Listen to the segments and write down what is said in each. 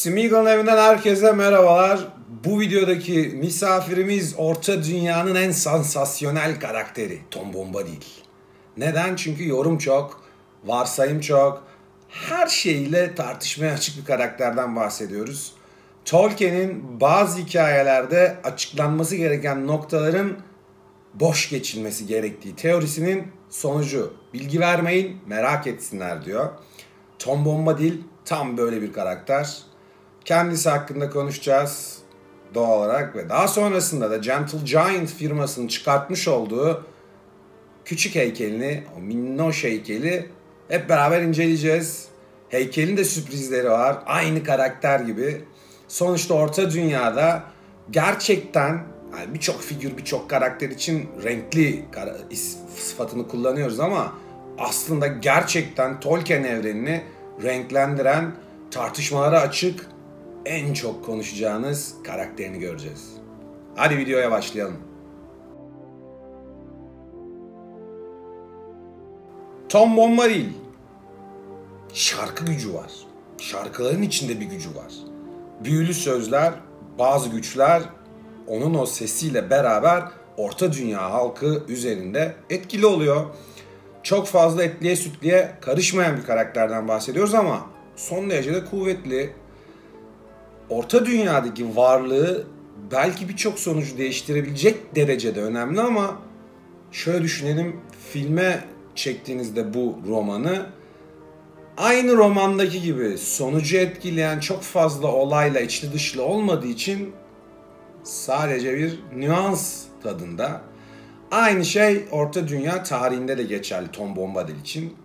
Smeagol'un evinden herkese merhabalar. Bu videodaki misafirimiz Orta Dünya'nın en sansasyonel karakteri Tom Bombadil. Neden? Çünkü yorum çok, varsayım çok, her şeyle tartışmaya açık bir karakterden bahsediyoruz. Tolkien'in bazı hikayelerde açıklanması gereken noktaların boş geçilmesi gerektiği teorisinin sonucu. Bilgi vermeyin, merak etsinler diyor. Tom Bombadil tam böyle bir karakter. Kendisi hakkında konuşacağız doğal olarak ve daha sonrasında da Gentle Giant firmasının çıkartmış olduğu küçük heykelini, o minnoş heykeli hep beraber inceleyeceğiz. Heykelin de sürprizleri var. Aynı karakter gibi. Sonuçta Orta Dünya'da gerçekten yani birçok figür, birçok karakter için renkli sıfatını kullanıyoruz ama aslında gerçekten Tolkien evrenini renklendiren, tartışmalara açık, en çok konuşacağınız karakterini göreceğiz. Hadi videoya başlayalım. Tom Bombadil. Şarkı gücü var. Şarkıların içinde bir gücü var. Büyülü sözler, bazı güçler onun o sesiyle beraber Orta Dünya halkı üzerinde etkili oluyor. Çok fazla etliye sütliye karışmayan bir karakterden bahsediyoruz ama son derece de kuvvetli. Orta Dünya'daki varlığı belki birçok sonucu değiştirebilecek derecede önemli ama şöyle düşünelim, filme çektiğinizde bu romanı aynı romandaki gibi sonucu etkileyen çok fazla olayla içli dışlı olmadığı için sadece bir nüans tadında. Aynı şey Orta Dünya tarihinde de geçerli Tom Bombadil için.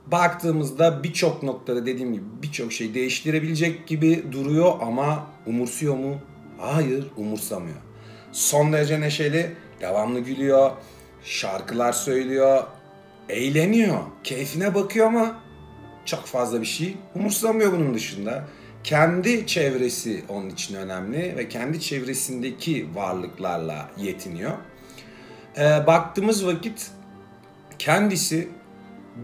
Baktığımızda birçok noktada dediğim gibi birçok şey değiştirebilecek gibi duruyor ama umursuyor mu? Hayır, umursamıyor. Son derece neşeli, devamlı gülüyor, şarkılar söylüyor, eğleniyor, keyfine bakıyor ama çok fazla bir şey umursamıyor bunun dışında. Kendi çevresi onun için önemli ve kendi çevresindeki varlıklarla yetiniyor. Baktığımız vakit kendisi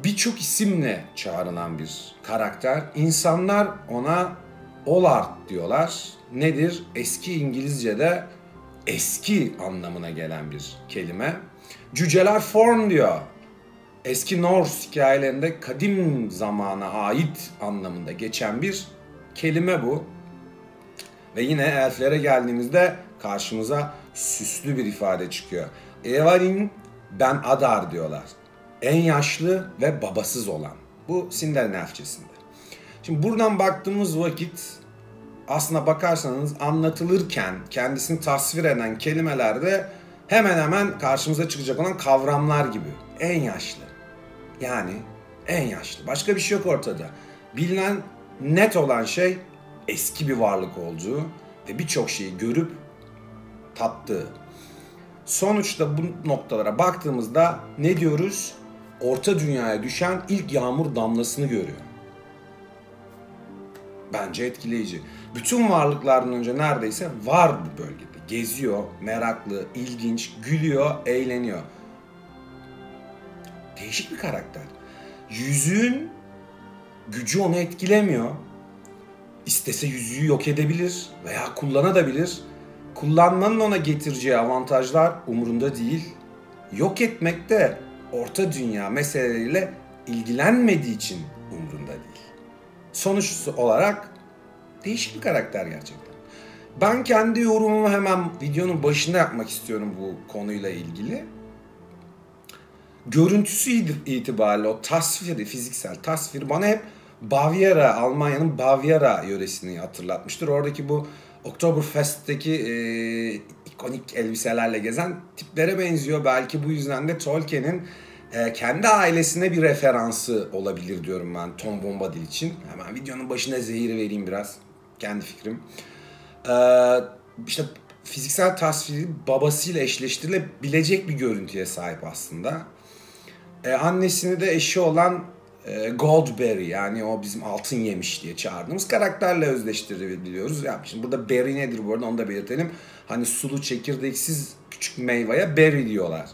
birçok isimle çağrılan bir karakter. İnsanlar ona Ollard diyorlar. Nedir? Eski İngilizce'de eski anlamına gelen bir kelime. Cüceler Forn diyor. Eski Norse hikayelerinde kadim zamana ait anlamında geçen bir kelime bu. Ve yine elflere geldiğimizde karşımıza süslü bir ifade çıkıyor. Evarin ben Adar diyorlar. En yaşlı ve babasız olan. Bu Sindarin elfçesinde. Şimdi buradan baktığımız vakit aslına bakarsanız anlatılırken kendisini tasvir eden kelimelerde hemen hemen karşımıza çıkacak olan kavramlar gibi. En yaşlı. Yani en yaşlı. Başka bir şey yok ortada. Bilinen net olan şey eski bir varlık olduğu ve birçok şeyi görüp tattığı. Sonuçta bu noktalara baktığımızda ne diyoruz? Orta Dünya'ya düşen ilk yağmur damlasını görüyor. Bence etkileyici. Bütün varlıklardan önce neredeyse var bu bölgede. Geziyor, meraklı, ilginç, gülüyor, eğleniyor. Değişik bir karakter. Yüzüğün gücü onu etkilemiyor. İstese yüzüğü yok edebilir veya kullanabilir. Kullanmanın ona getireceği avantajlar umurunda değil. Yok etmek de Orta Dünya meseleleriyle ilgilenmediği için umurunda değil. Sonuç olarak değişik bir karakter gerçekten. Ben kendi yorumumu hemen videonun başında yapmak istiyorum bu konuyla ilgili. Görüntüsü itibariyle o tasviri, fiziksel tasvir bana hep Bavyera, Almanya'nın Bavyera yöresini hatırlatmıştır. Oradaki bu Oktoberfest'teki ikonik elbiselerle gezen tiplere benziyor. Belki bu yüzden de Tolkien'in kendi ailesine bir referansı olabilir diyorum ben Tom Bombadil için. Hemen videonun başına zehiri vereyim biraz. Kendi fikrim. İşte fiziksel tasviri babasıyla eşleştirilebilecek bir görüntüye sahip aslında. Annesini de eşi olan Goldberry, yani o bizim altın yemiş diye çağırdığımız karakterle özdeştirebiliyoruz. Yani şimdi burada berry nedir bu arada onu da belirtelim. Hani sulu çekirdeksiz küçük meyveye berry diyorlar.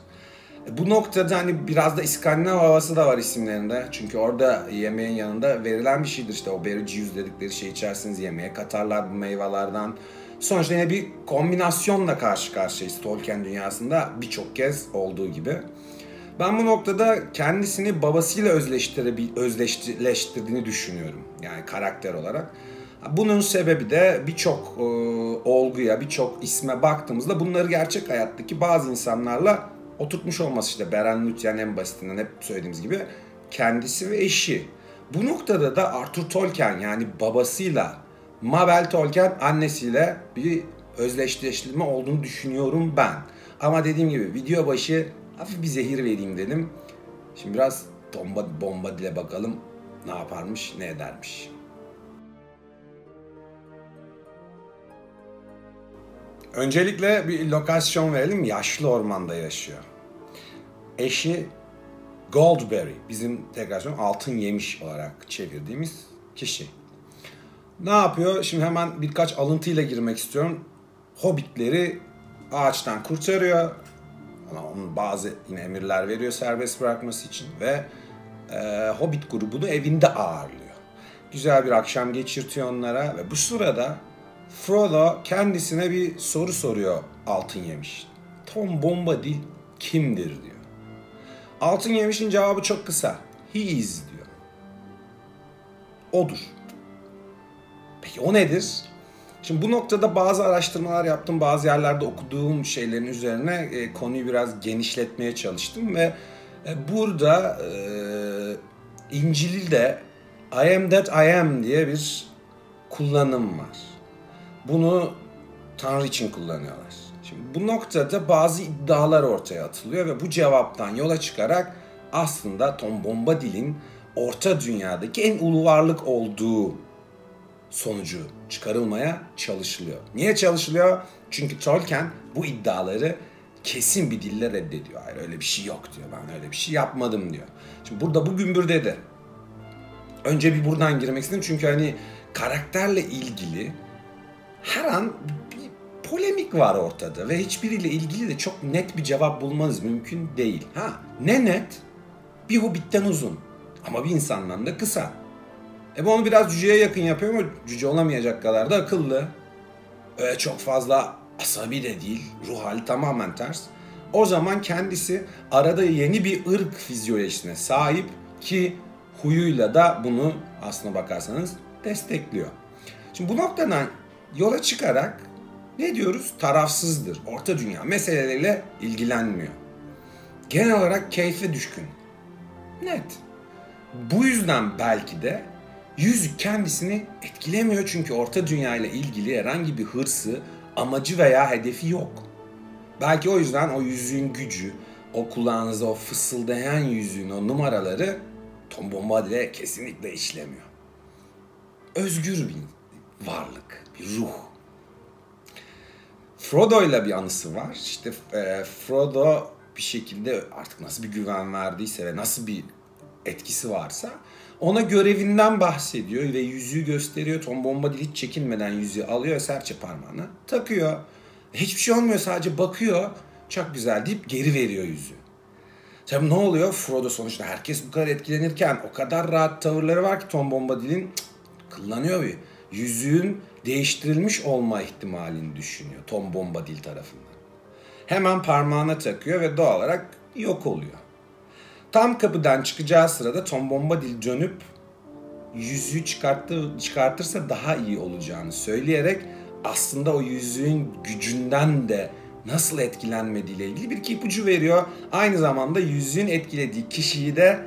Bu noktada hani biraz da İskandinav havası da var isimlerinde. Çünkü orada yemeğin yanında verilen bir şeydir işte o berry juice dedikleri şey içersiniz, yemeğe katarlar bu meyvelerden. Sonuçta yine bir kombinasyonla karşı karşıyayız Tolkien dünyasında birçok kez olduğu gibi. Ben bu noktada kendisini babasıyla özdeşleştirdiğini düşünüyorum. Yani karakter olarak. Bunun sebebi de birçok olguya, birçok isme baktığımızda bunları gerçek hayattaki bazı insanlarla oturtmuş olması işte. Beren Luthien en basitinden hep söylediğimiz gibi kendisi ve eşi. Bu noktada da Arthur Tolkien yani babasıyla, Mabel Tolkien annesiyle bir özdeşleştirme olduğunu düşünüyorum ben. Ama dediğim gibi video başı hafif bir zehir vereyim dedim. Şimdi biraz bomba dile bakalım ne yaparmış, ne edermiş. Öncelikle bir lokasyon verelim. Yaşlı ormanda yaşıyor. Eşi Goldberry. Bizim tekrar söylüyorum altın yemiş olarak çevirdiğimiz kişi. Ne yapıyor? Şimdi hemen birkaç alıntıyla girmek istiyorum. Hobbitleri ağaçtan kurtarıyor. Onun bazı yine emirler veriyor serbest bırakması için ve Hobbit grubunu evinde ağırlıyor. Güzel bir akşam geçirtiyor onlara ve bu sırada Frodo kendisine bir soru soruyor Altın Yemiş. Tom Bombadil kimdir diyor. Altın Yemiş'in cevabı çok kısa. He is diyor. Odur. Peki o nedir? Şimdi bu noktada bazı araştırmalar yaptım, bazı yerlerde okuduğum şeylerin üzerine konuyu biraz genişletmeye çalıştım ve burada İncil'de I am that I am diye bir kullanım var. Bunu Tanrı için kullanıyorlar. Şimdi bu noktada bazı iddialar ortaya atılıyor ve bu cevaptan yola çıkarak aslında Tom Bombadil'in Orta Dünya'daki en ulu varlık olduğu sonucu çıkarılmaya çalışılıyor. Niye çalışılıyor? Çünkü Tolkien bu iddiaları kesin bir dille reddediyor. Hayır öyle bir şey yok diyor. Ben öyle bir şey yapmadım diyor. Şimdi burada bu gümbürdedi. Önce bir buradan girmek istedim çünkü hani karakterle ilgili her an bir polemik var ortada ve hiçbiriyle ilgili de çok net bir cevap bulmanız mümkün değil. Ne net? Bir Hobbit'ten uzun ama bir insandan da kısa. Bu onu biraz cüceye yakın yapıyor ama cüce olamayacak kadar da akıllı. Öyle çok fazla asabi de değil. Ruh hali tamamen ters. O zaman kendisi arada yeni bir ırk fizyolojisine sahip ki huyuyla da bunu aslına bakarsanız destekliyor. Şimdi bu noktadan yola çıkarak ne diyoruz? Tarafsızdır. Orta dünya meseleleriyle ilgilenmiyor. Genel olarak keyfe düşkün. Net. Bu yüzden belki de yüzük kendisini etkilemiyor çünkü Orta Dünya ile ilgili herhangi bir hırsı, amacı veya hedefi yok. Belki o yüzden o yüzüğün gücü, o kulağınızda o fısıldayan yüzüğün o numaraları Tom Bombadil'e kesinlikle işlemiyor. Özgür bir varlık, bir ruh. Frodo'yla bir anısı var. İşte Frodo bir şekilde artık nasıl bir güven verdiyse ve nasıl bir etkisi varsa ona görevinden bahsediyor ve yüzüğü gösteriyor. Tom Bombadil hiç çekinmeden yüzüğü alıyor ve serçe parmağına takıyor. Hiçbir şey olmuyor, sadece bakıyor. Çok güzel deyip geri veriyor yüzüğü. Tabii ne oluyor? Frodo sonuçta herkes bu kadar etkilenirken o kadar rahat tavırları var ki Tom Bombadil'in kullanıyor bir. Yüzüğün değiştirilmiş olma ihtimalini düşünüyor Tom Bombadil tarafından. Hemen parmağına takıyor ve doğal olarak yok oluyor. Tam kapıdan çıkacağı sırada Tom Bombadil dönüp yüzüğü çıkartırsa daha iyi olacağını söyleyerek aslında o yüzüğün gücünden de nasıl etkilenmediğiyle ilgili bir ipucu veriyor. Aynı zamanda yüzüğün etkilediği kişiyi de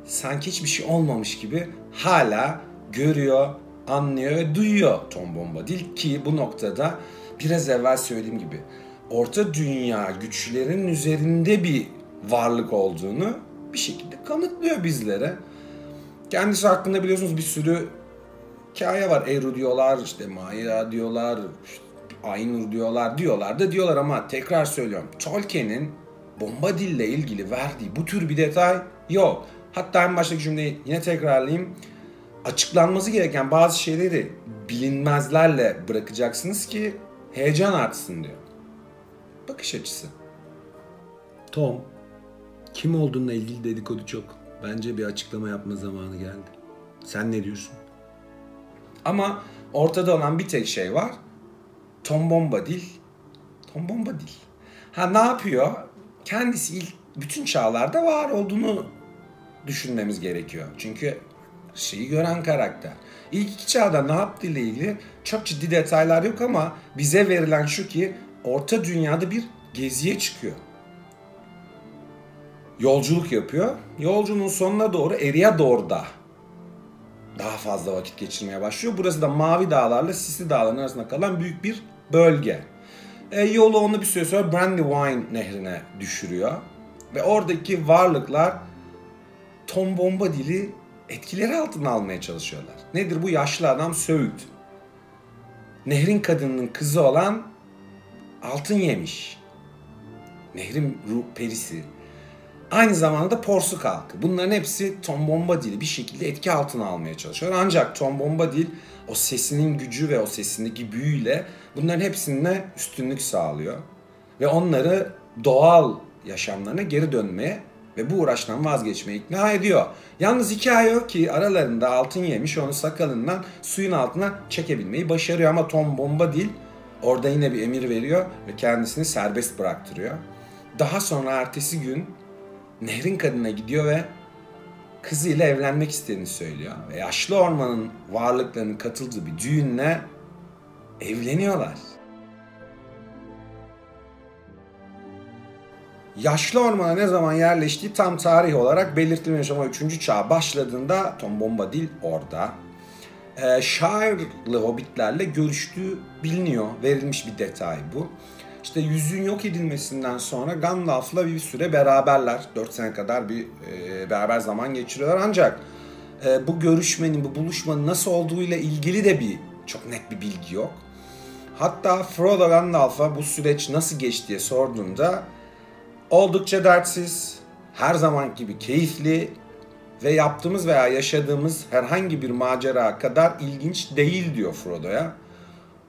sanki hiçbir şey olmamış gibi hala görüyor, anlıyor ve duyuyor Tom Bombadil ki bu noktada biraz evvel söylediğim gibi Orta Dünya güçlerinin üzerinde bir varlık olduğunu bir şekilde kanıtlıyor bizlere. Kendisi hakkında biliyorsunuz bir sürü hikaye var. Eru diyorlar, işte Maya diyorlar, işte Ainur diyorlar ama tekrar söylüyorum. Tolkien'in Bombadil'le ilgili verdiği bu tür bir detay yok. Hatta en baştaki cümleyi yine tekrarlayayım. Açıklanması gereken bazı şeyleri bilinmezlerle bırakacaksınız ki heyecan artsın diyor. Bakış açısı. Tom Kim olduğunla ilgili dedikodu çok. Bence bir açıklama yapma zamanı geldi. Sen ne diyorsun? Ama ortada olan bir tek şey var. Tom Bombadil. Tom Bombadil. Ha, ne yapıyor? Kendisi bütün çağlarda var olduğunu düşünmemiz gerekiyor. Çünkü şeyi gören karakter. İlk iki çağda ne yaptığı ile ilgili çok ciddi detaylar yok ama bize verilen şu ki Orta Dünya'da bir geziye çıkıyor. Yolculuk yapıyor. Yolculuğun sonuna doğru Eriador'da daha fazla vakit geçirmeye başlıyor. Burası da Mavi Dağlarla Sisli Dağların arasında kalan büyük bir bölge. Yolu onu bir süre sonra Brandywine nehrine düşürüyor. Ve oradaki varlıklar Tom Bombadil'i etkileri altına almaya çalışıyorlar. Nedir bu? Yaşlı adam Söğüt. Nehrin kadınının kızı olan Altın Yemiş. Nehrin perisi. Aynı zamanda da Porsuk halkı. Bunların hepsi Tom Bombadil'i bir şekilde etki altına almaya çalışıyor. Ancak Tom Bombadil o sesinin gücü ve o sesindeki büyüyle bunların hepsine üstünlük sağlıyor. Ve onları doğal yaşamlarına geri dönmeye ve bu uğraştan vazgeçmeye ikna ediyor. Yalnız hikaye o ki aralarında Altın Yemiş onu sakalından suyun altına çekebilmeyi başarıyor. Ama Tom Bombadil orada yine bir emir veriyor ve kendisini serbest bıraktırıyor. Daha sonra ertesi gün Nehrin kadınına gidiyor ve kızıyla evlenmek istediğini söylüyor. Ve yaşlı ormanın varlıklarının katıldığı bir düğünle evleniyorlar. Yaşlı ormana ne zaman yerleştiği tam tarih olarak belirtilmemiş ama 3. çağ başladığında Tom Bombadil orada. Shire'lı hobbitlerle görüştüğü biliniyor. Verilmiş bir detay bu. İşte yüzüğün yok edilmesinden sonra Gandalf'la bir süre beraberler. 4 sene kadar bir beraber zaman geçiriyorlar. Ancak bu görüşmenin, bu buluşmanın nasıl olduğuyla ilgili de çok net bir bilgi yok. Hatta Frodo Gandalf'a bu süreç nasıl geçti diye sorduğunda oldukça dertsiz, her zaman gibi keyifli ve yaptığımız veya yaşadığımız herhangi bir macera kadar ilginç değil diyor Frodo'ya.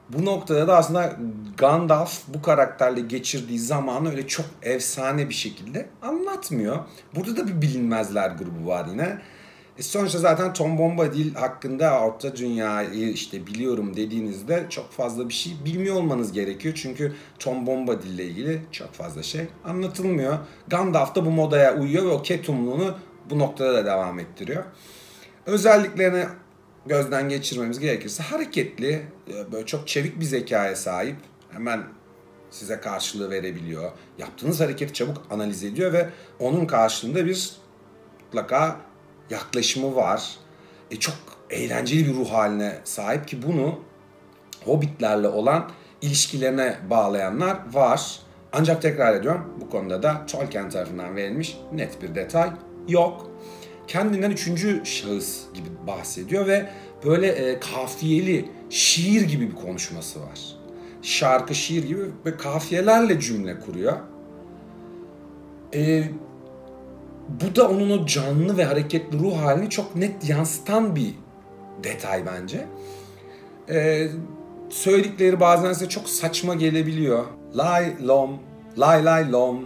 Bu noktada da aslında Gandalf bu karakterle geçirdiği zamanı öyle çok efsane bir şekilde anlatmıyor. Burada da bir bilinmezler grubu var yine. Sonuçta zaten Tom Bombadil hakkında Orta Dünya'yı işte biliyorum dediğinizde çok fazla bir şey bilmiyor olmanız gerekiyor. Çünkü Tom Bombadil ile ilgili çok fazla şey anlatılmıyor. Gandalf da bu modaya uyuyor ve o ketumluğunu bu noktada da devam ettiriyor. Özelliklerini gözden geçirmemiz gerekirse hareketli, böyle çok çevik bir zekaya sahip, hemen size karşılığı verebiliyor. Yaptığınız hareketi çabuk analiz ediyor ve onun karşılığında bir mutlaka yaklaşımı var. Çok eğlenceli bir ruh haline sahip ki bunu hobbitlerle olan ilişkilerine bağlayanlar var. Ancak tekrar ediyorum, bu konuda da Tolkien tarafından verilmiş net bir detay yok. Kendinden üçüncü şahıs gibi bahsediyor ve böyle kafiyeli, şiir gibi bir konuşması var. Şarkı, şiir gibi ve kafiyelerle cümle kuruyor. Bu da onun o canlı ve hareketli ruh halini çok net yansıtan bir detay bence. Söyledikleri bazen size çok saçma gelebiliyor. Lay lom, lay lay lom,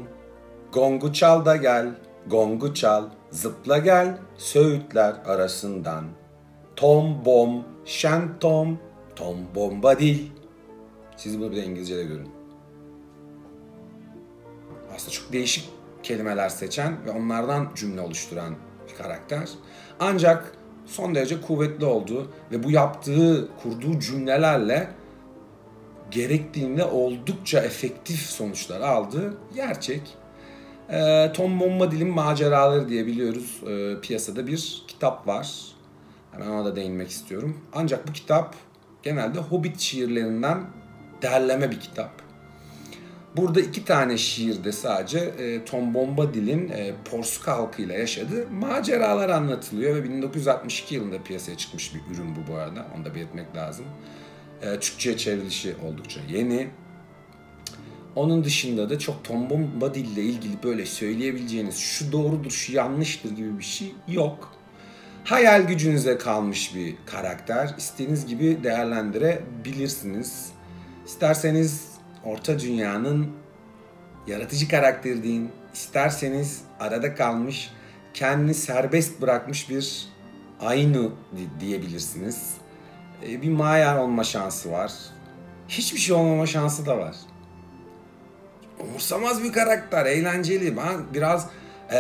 gongu çal da gel, gongu çal, zıpla gel, söğütler arasından. Tom bom, şen tom, Tom Bombadil. Siz bunu bir de İngilizce'de görün. Aslında çok değişik kelimeler seçen ve onlardan cümle oluşturan bir karakter. Ancak son derece kuvvetli olduğu ve bu kurduğu cümlelerle gerektiğinde oldukça efektif sonuçlar aldığı gerçek. Tom Bombadil'in Maceraları diye biliyoruz. Piyasada bir kitap var. Hemen ona da değinmek istiyorum. Ancak bu kitap genelde Hobbit şiirlerinden derleme bir kitap. Burada 2 tane şiirde sadece Tom Bombadil'in Porsuk halkıyla yaşadığı maceralar anlatılıyor ve 1962 yılında piyasaya çıkmış bir ürün bu arada. Onu da belirtmek lazım. Türkçe'ye çevrilişi oldukça yeni. Onun dışında da çok Tom Bombadil ile ilgili böyle söyleyebileceğiniz şu doğrudur, şu yanlıştır gibi bir şey yok. Hayal gücünüze kalmış bir karakter. İstediğiniz gibi değerlendirebilirsiniz. İsterseniz Orta Dünya'nın yaratıcı karakteri deyin, isterseniz arada kalmış, kendini serbest bırakmış bir Ainu diyebilirsiniz. Bir Maiar olma şansı var. Hiçbir şey olmama şansı da var. Umursamaz bir karakter, eğlenceli. Ben biraz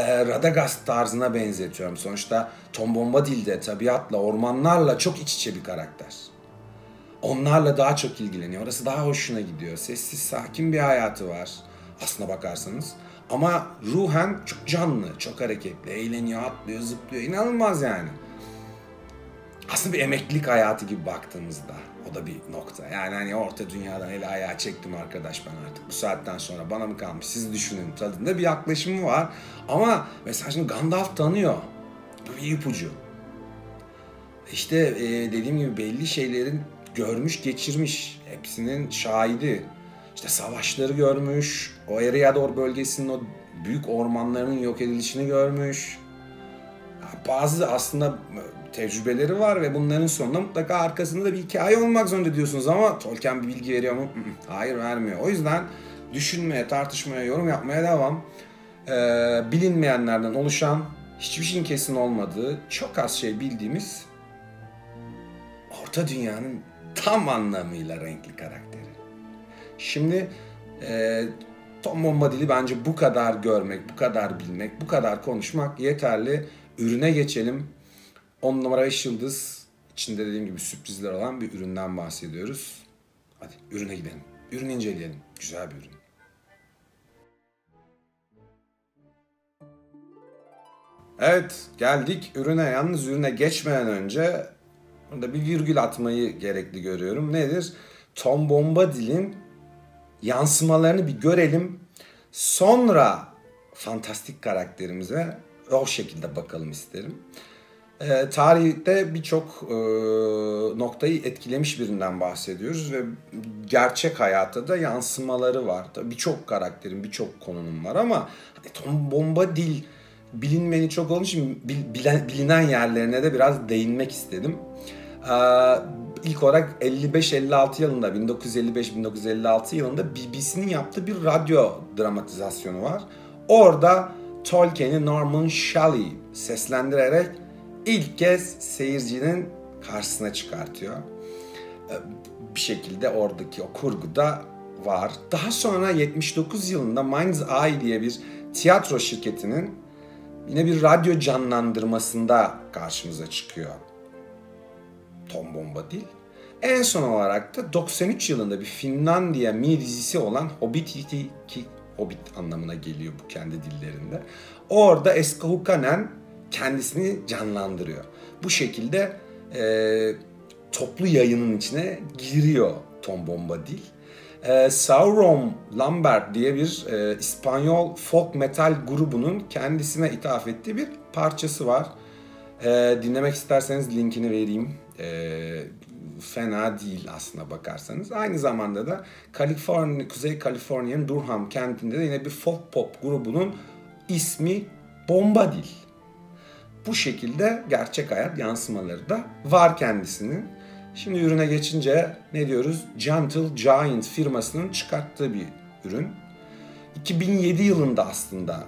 Radagast tarzına benzetiyorum. Sonuçta Tom Bombadil'de tabiatla, ormanlarla çok iç içe bir karakter. Onlarla daha çok ilgileniyor. Orası daha hoşuna gidiyor. Sessiz, sakin bir hayatı var aslına bakarsanız. Ama ruhen çok canlı, çok hareketli, eğleniyor, atlıyor, zıplıyor. İnanılmaz yani. Aslında bir emeklilik hayatı gibi baktığımızda o da bir nokta. Yani hani orta dünyadan eli ayağı çektim arkadaş ben artık. Bu saatten sonra bana mı kalmış siz düşünün tadında bir yaklaşımı var. Ama mesela şimdi Gandalf tanıyor. Bu bir ipucu. İşte dediğim gibi belli şeylerin görmüş geçirmiş. Hepsinin şahidi. İşte savaşları görmüş. O Eriador bölgesinin o büyük ormanlarının yok edilişini görmüş. Bazı aslında tecrübeleri var ve bunların sonunda mutlaka arkasında da bir hikaye olmak zorunda diyorsunuz ama Tolkien bir bilgi veriyor mu? Hayır, vermiyor. O yüzden düşünmeye, tartışmaya, yorum yapmaya devam. Bilinmeyenlerden oluşan, hiçbir şeyin kesin olmadığı, çok az şey bildiğimiz Orta Dünya'nın tam anlamıyla renkli karakteri. Şimdi Tom Bombadil'i bence bu kadar görmek, bu kadar bilmek, bu kadar konuşmak yeterli. Ürüne geçelim. 10 numara 5 yıldız içinde dediğim gibi sürprizler olan bir üründen bahsediyoruz. Hadi ürüne gidelim. Ürünü inceleyelim. Güzel bir ürün. Evet, geldik ürüne. Yalnız ürüne geçmeden önce burada bir virgül atmayı gerekli görüyorum. Nedir? Tom Bombadil'in yansımalarını bir görelim. Sonra fantastik karakterimize o şekilde bakalım isterim. Tarihte birçok noktayı etkilemiş birinden bahsediyoruz ve gerçek hayatta da yansımaları var. Birçok karakterin, birçok konunun var ama hani Tom Bombadil bilinmeni çok olduğu için bilinen yerlerine de biraz değinmek istedim. İlk olarak 55-56 yılında, 1955-1956 yılında BBC'nin yaptığı bir radyo dramatizasyonu var. Orada Tolkien'i Norman Shelley seslendirerek ilk kez seyircinin karşısına çıkartıyor. Bir şekilde oradaki o kurguda var. Daha sonra 79 yılında Mind's Eye diye bir tiyatro şirketinin yine bir radyo canlandırmasında karşımıza çıkıyor Tom Bombadil. En son olarak da 93 yılında bir Finlandiya mi dizisi olan Hobbit, ki Hobbit anlamına geliyor bu kendi dillerinde. Orada Eska Hukanen kendisini canlandırıyor. Bu şekilde toplu yayının içine giriyor Tom Bombadil. Sauron Lambert diye bir İspanyol folk metal grubunun kendisine ithaf ettiği bir parçası var. Dinlemek isterseniz linkini vereyim. Fena değil aslına bakarsanız. Aynı zamanda da Kuzey Kaliforniya'nın Durham kentinde de yine bir folk pop grubunun ismi Bombadil. Bu şekilde gerçek hayat yansımaları da var kendisinin. Şimdi ürüne geçince ne diyoruz? Gentle Giant firmasının çıkarttığı bir ürün. 2007 yılında aslında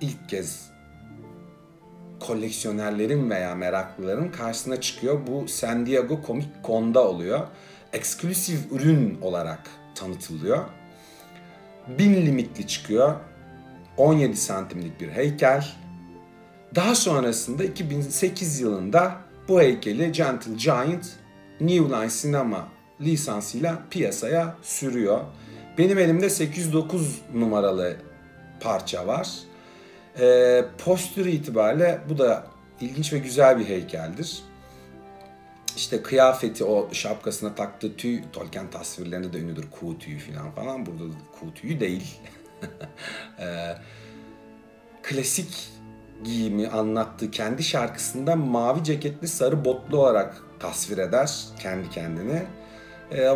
ilk kez koleksiyonerlerin veya meraklıların karşısına çıkıyor. Bu San Diego Comic Con'da oluyor. Eksklusif ürün olarak tanıtılıyor. 1000 limitli çıkıyor. 17 santimlik bir heykel. Daha sonrasında 2008 yılında bu heykeli Gentle Giant New Line Cinema lisansıyla piyasaya sürüyor. Benim elimde 809 numaralı parça var. Postürü itibariyle bu da ilginç ve güzel bir heykeldir. İşte kıyafeti, o şapkasına taktığı tüy, Tolkien tasvirlerinde de ünlüdür. Kuğu tüyü falan. Burada da kuğu tüyü değil. Klasik giyimi anlattığı kendi şarkısında mavi ceketli sarı botlu olarak tasvir eder kendi kendini.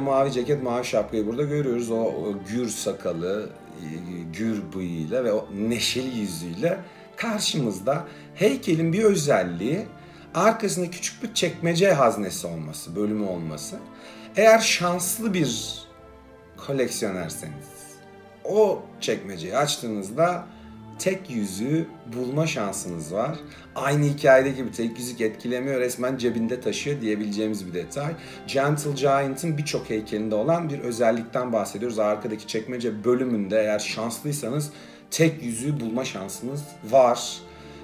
Mavi ceket, mavi şapkayı burada görüyoruz. O gür sakalı, gür bıyığıyla ve o neşeli yüzüyle karşımızda. Heykelin bir özelliği arkasında küçük bir çekmece haznesi olması, bölümü olması. Eğer şanslı bir koleksiyonerseniz o çekmeceyi açtığınızda tek yüzüğü bulma şansınız var. Aynı hikayede gibi tek yüzük etkilemiyor, resmen cebinde taşıyor diyebileceğimiz bir detay. Gentle Giant'ın birçok heykelinde olan bir özellikten bahsediyoruz. Arkadaki çekmece bölümünde eğer şanslıysanız tek yüzüğü bulma şansınız var.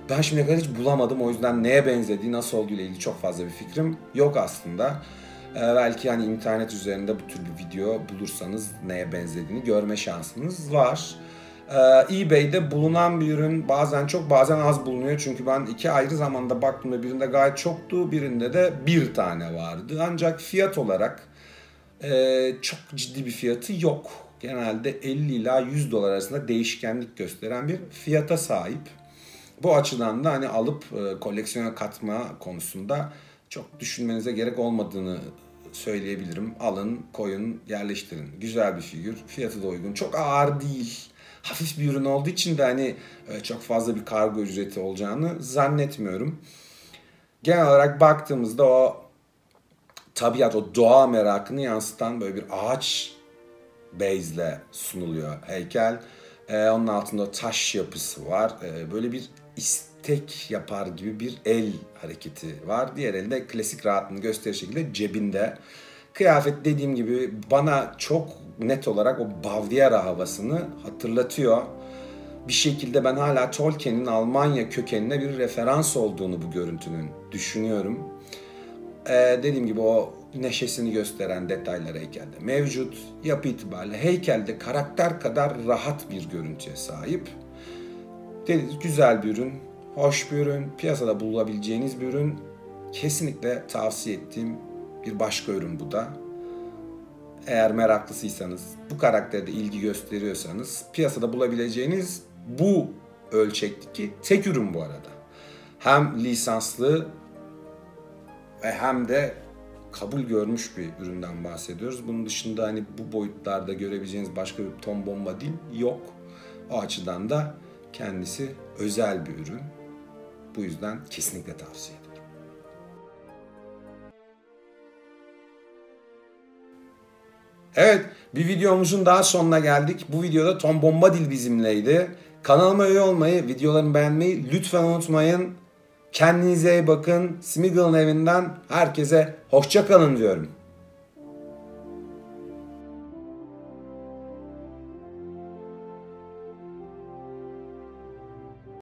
Ben şimdiye kadar hiç bulamadım, o yüzden neye benzediği, nasıl olduğu ile ilgili çok fazla bir fikrim yok aslında. Belki hani internet üzerinde bu tür bir video bulursanız neye benzediğini görme şansınız var. eBay'de bulunan bir ürün, bazen çok bazen az bulunuyor. Çünkü ben iki ayrı zamanda baktığımda birinde gayet çoktu, birinde de bir tane vardı. Ancak fiyat olarak çok ciddi bir fiyatı yok. Genelde 50 ila 100 dolar arasında değişkenlik gösteren bir fiyata sahip. Bu açıdan da hani alıp koleksiyona katma konusunda çok düşünmenize gerek olmadığını söyleyebilirim. Alın, koyun, yerleştirin. Güzel bir figür, fiyatı da uygun. Çok ağır değil. Hafif bir ürün olduğu için de hani çok fazla bir kargo ücreti olacağını zannetmiyorum. Genel olarak baktığımızda o tabiat, o doğa merakını yansıtan böyle bir ağaç base'le sunuluyor heykel. Onun altında taş yapısı var. Böyle bir istek yapar gibi bir el hareketi var. Diğer elde klasik rahatlığını gösterir şekilde cebinde. Kıyafet dediğim gibi bana çok net olarak o Baviera havasını hatırlatıyor. Bir şekilde ben hala Tolkien'in Almanya kökenine bir referans olduğunu bu görüntünün düşünüyorum. Dediğim gibi o neşesini gösteren detaylar heykelde mevcut. Yapı itibariyle heykelde karakter kadar rahat bir görüntüye sahip. Güzel bir ürün, hoş bir ürün, piyasada bulabileceğiniz bir ürün. Kesinlikle tavsiye ettiğim bir başka ürün bu da. Eğer meraklısıysanız, bu karakterde ilgi gösteriyorsanız piyasada bulabileceğiniz bu ölçekteki tek ürün bu arada. Hem lisanslı ve hem de kabul görmüş bir üründen bahsediyoruz. Bunun dışında hani bu boyutlarda görebileceğiniz başka bir Tom Bombadil yok. O açıdan da kendisi özel bir ürün. Bu yüzden kesinlikle tavsiye ederim. Evet, bir videomuzun daha sonuna geldik. Bu videoda Tom Bombadil bizimleydi. Kanalıma üye olmayı, videolarımı beğenmeyi lütfen unutmayın. Kendinize iyi bakın. Smeagol'un evinden herkese hoşça kalın diyorum.